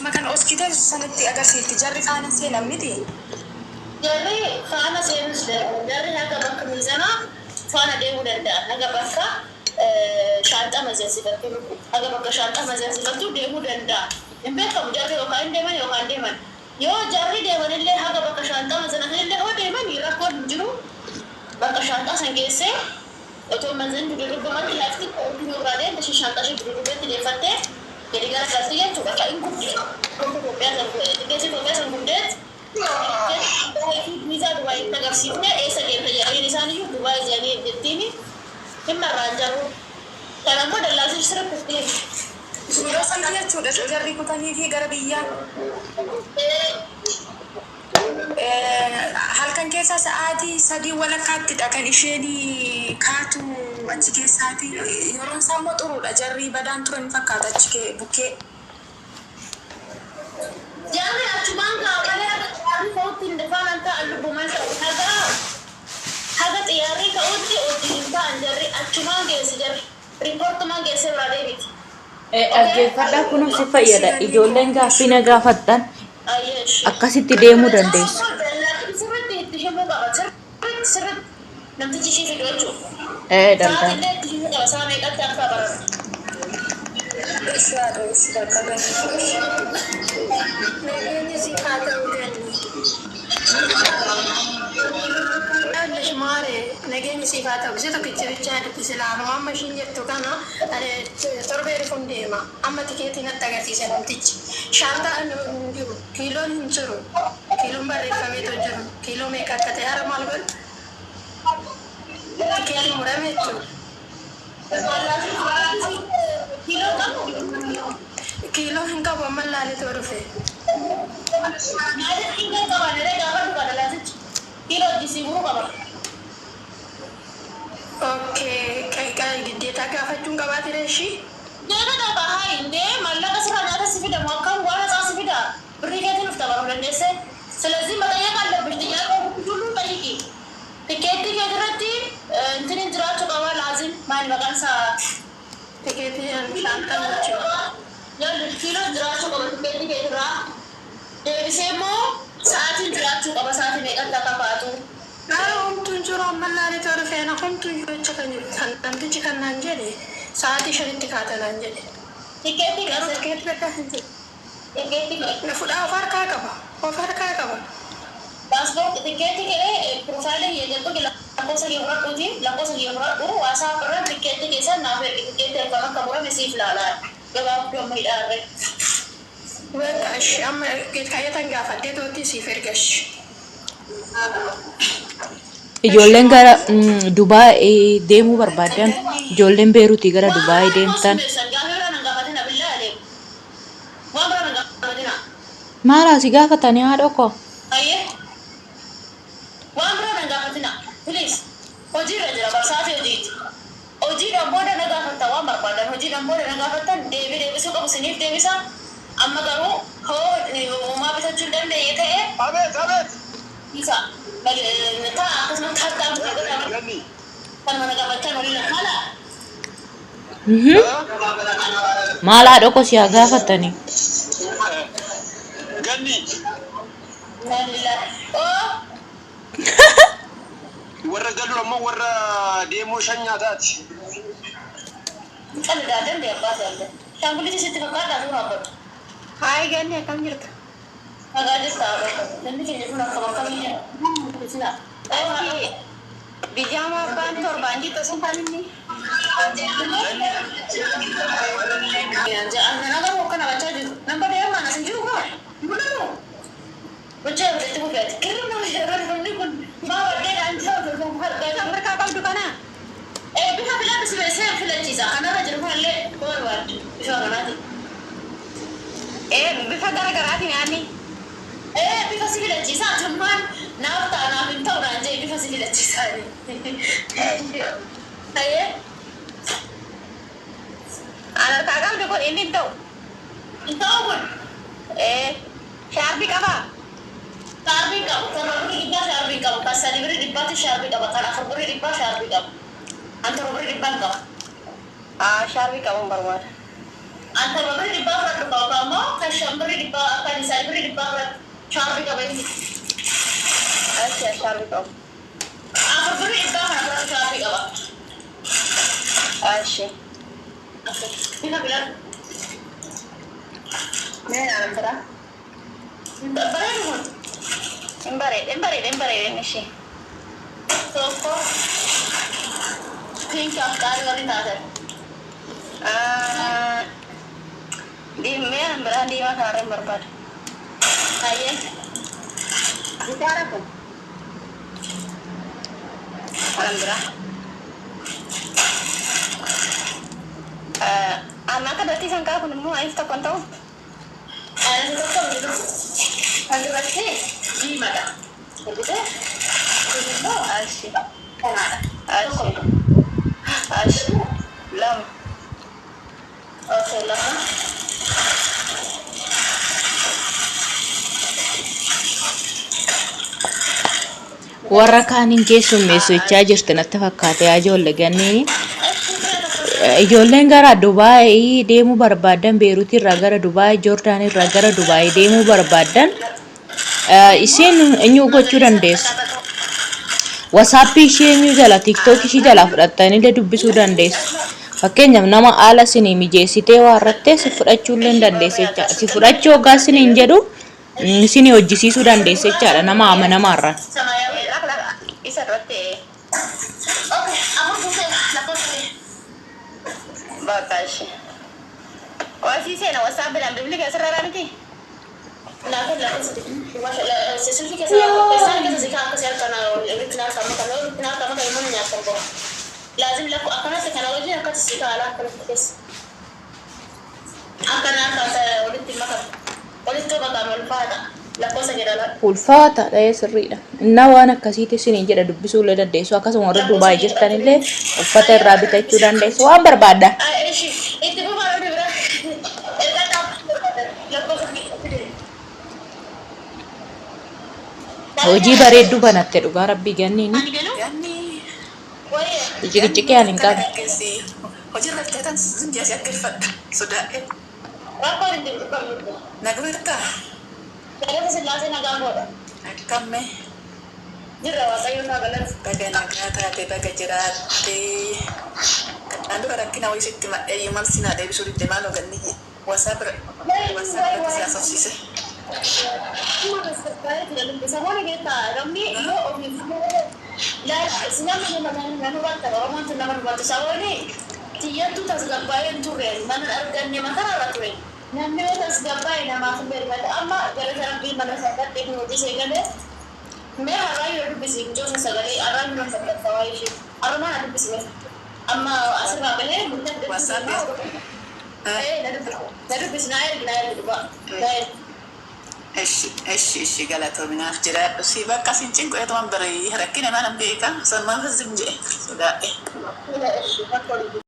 makan hospital sanatti agarsiifti jarri faana seenan miti. Jarri faana seenus jarri haga bakka miizanaa faana deemuu danda'a. Haga bakka shaanxaa mazeessifattu haga bakka shaanxaa mazeessifattu deemuu danda'a. Hin beekamu jarri yookaan deeman yookaan deeman. Yoo jarri deemanillee haga bakka shaanxaa mazeessifattillee hoo deeman rakkoon hin jiru. Bakka shaanxaa san geessee otoo mazeen dudurubamatti lafti ooltuu irraa deemte shaanxaa ishee dudurubetti deeffattee gadi gara galti jechuudha. Akka hin guddee tikeetii Itoophiyaa san guddeetti Visa Dubai agarsiifne eessa deemte jedhanii isaaniyyuu Dubai jedhanii jettiini dhimma irraan jiru. Kan ammoo dallaalsi sirriitti Yeroo sana jechuudha jarri kutanii fi gara biyyaa. Halkan keessa sa'aatii 3 walakkaatti kan isheen kaatu achi keessaati. Yeroon isaa immoo xuruudha. Jarri badaan turan fakkaata achi bukkee. Jarri achumaan gaamalee xiyyaarri ka'utti hin dhufaan ta'an lubbumaan ta'u. Haga xiyyaarri ka'utti wajjin ta'an jarri achumaan geessi jarri. Riippoortumaan geessee biraa deebiti. Dhaggeeffadhaa kunuun si fayyada. Ijoolleen gaaffii na gaafattan akkasitti deemuu dandeessu. Sirriitti itti himuu qaba. Sirriitti namtichi ishee fidu jechuudha. Danda'a. Sa'aatillee itti himuu qaba. Saa meeqatti akka baratu. Nageenyi si haa ta'uu danda'a. Maare nageenyi si haa ta'u. Situ kichirichaa itti silaamu amma ishiin jettu kana torbee dhufuun deema. Amma tikeetii natti agarsiisa namtichi. Shaantaan hin jiru. Kiiloon hin jiru. Kiiloon barreeffameetu jiru. Kiiloo meeqa akka ta'e hara maal godhu? Tikeetii murame jechuudha. Kiiloo hin qabu amma laaleetu dhufe. Okay, giddeetaa gaafachuun qabaatire ishii? Deema dhaba haa indee mallaqa sirraa nyaata si fidamu akkam waan isaa si fida birrii keetiin ufta baruu dandeesse. Silazii maqayyaa qallabbish xiyyaara hulluu xayyiki. Tikeettii keetirratti intinin jiraachuu qaba laazim maal maqaan isaa Tikeetii shaantaa jechuudha. Yaalli kiiloo jiraachuu qaba tikeettii keetirraa. Deebisee immoo sa'aatiin jiraachuu qaba sa'aatii meeqatti akka baatu. Homtuun jiru amma laaleetu dhufe na homtuun jecha kan namtichi kan naan jedhe sa'aatii 5tti kaata naan jedhe. Tikeettii Garuu keessa tikeetii gaddaa hin jiru. tikeettii keessa. Na fudhaa of harkaa qaba. Of harkaa qaba. Paaspoortii tikeettii kee piroofaayilii jedhu lakkoofsa kee fudhadhuuti lakkoofsa kee fudhadhu waasaa irra tikeettii keessa naaf ergi tikeettii akkam akka murame siif ilaalaa gabaabduu amma hidhaarre. Bakka ishee amma kayyatan gaafadhee tootti siif ergashi. Ijoolleen gara Dubaay deemuu barbaadan ijoolleen Beeruutii gara Dubaay deemtan maal asii gaafatanii haadha koo? Waan biraa nan gaafatina. Please. Hojiirra jira barsaati hojiiti. Hojiidhaan booda na gaafatta waan barbaadan hojiidhaan booda na gaafattan deebisuu qabu siniif deebisa. Amma garuu hoo uumaa bitachuu dandeenye ta'e. Abeet. Isa. Ta'a akkasumas harkaan kan mana gaafachan waliin haala. Maal haadha koo si haa gaafatanii? Ganni. Warra galu ammoo warra deemuu shan nyaataati. Kan daadan dee abbaa daadan. Shaangullitti sitti fakkaata suuraa abbaa. Hayi ganni akkam jirta? Nagaa jirta abbaa. Namni keenya kun akka bakka miidhagina. Bijaamaa abbaan torbaan jirta sun kan inni? Nagaa bakka nabachaa jiru. Namba deemaa nasin jiru kaa? Mul'atu. Hojjaa irratti buufeeti. Kirri nama namni kun maa waddeedhaan ta'u Harkaa qabdu kana? bifa filatu sibeessee filachiisa. Kanarra jiru kunillee barbaadu. Bifa kanaati. Bifa garaagaraatiin yaadni? Bifa si filachiisa. Atummaan naaf ta'a naaf hin ta'u naan jee bifa si filachiisaa. Tayyee. Harkaa qabdu kun inni hin ta'u? Hin ta'u kun. Shaarbii qabaa? Shaarbii qabu. Kan roobri dhibbaa shaarbii qabu. Kan sadii birrii dhibbaatti shaarbii qaba. Kan afur birrii dhibbaa shaarbii qabu. Kan torba birrii dhibbaan qaba. Shaarbii qabuun barbaada. Anta babri di bawah tu kau kamu, kasih beri di bawah apa di sana beri di bawah cari kau ini. Asyik cari kau. Aku beri di bawah apa cari kau. Asyik. Bila bila. Mana nak berah? Berapa? Embari ini sih. Toko. Pink of kali nada. Di mana berah di mana orang berbat? Ayah. Bicara pun. Orang berah. Anak kan berarti sangka aku nemu air tak kontau. Anak itu kau itu. Anak berarti di mana? Begitu? Asyik. Asyik. Asyik. Lam. Okay, lama. Warra kaaniin keessummeessichaa jirti natti fakkaate ijoollee ganneen ijoolleen gara Dubaayii deemuu barbaadan Beeruutii irraa gara Dubaayii Joordaanii irraa gara Dubaayii deemuu barbaadan isheen eenyu gochuu dandeessu WhatsApp ishee jala TikTok ishee jala fudhattanii illee dubbisuu dandeessu fakkeenyaaf nama haala isinii mijeessitee waan rattee si fudhachuu illee dandeessu jechaadha si fudhachuu hoggaa isiniin jedhu isinii hojjisiisuu dandeessu jechaadha nama amanamaarraan. Isa rote. Okay, aku pusing. Lapor sini. Bagus. Wasi saya nak WhatsApp dan beli kat serara nanti. Lapor sini. Sesuatu kesan sekarang kesal karena kenal kamu kalau mana nyata kau. Lazim laku akan teknologi akan sekarang akan kes. Akan saya oleh timah oleh tu bakal melfada. Ulfaata ta'ee sirriidha. Innaa waan akkasiitti isiniin jedha dubbisuu illee dandeessu. Akkasuma warra Dubaayii jirtan illee uffata irraa bitachuu dandeessu. Waan barbaadda. Hojii bareedduu banatte dhugaa rabbii ganniini. Ciqiciqee ani hin qabu. Hojii irratti ta'an zimbii asii akka ilfadha. Sodaa'e. Nagbeertaa? Saya selesai nak gambar. Kami. Jira waktu nak galas. Bagai naga taate bagai jiraate. Ando kadang kina wisi tima mal sina debi suri tima lo ganni. WhatsApp bisa sosise. Cuma sesuai tidak lebih sama lagi tak. Kami yo omi. Lah senang mana waktu orang tu nama waktu sama ni. Dia tu tak segapai tu re. Mana argannya makan apa tu re. Namni tas gabai nama kembali pada amma gara-gara bil mana sangat teknologi sehingga deh. मैं हराई रोड पे सीख जो सगले आराम में सकता सवाई शी और ना रोड पे सीख अम्मा असर बाबे है मुद्दे WhatsApp नडू पे नायर दुबा नायर ايش قالت من اخجرا سيبا كاسين تشنكو يا طبعا بري هركينا ما نبيكا صار ما فزم جي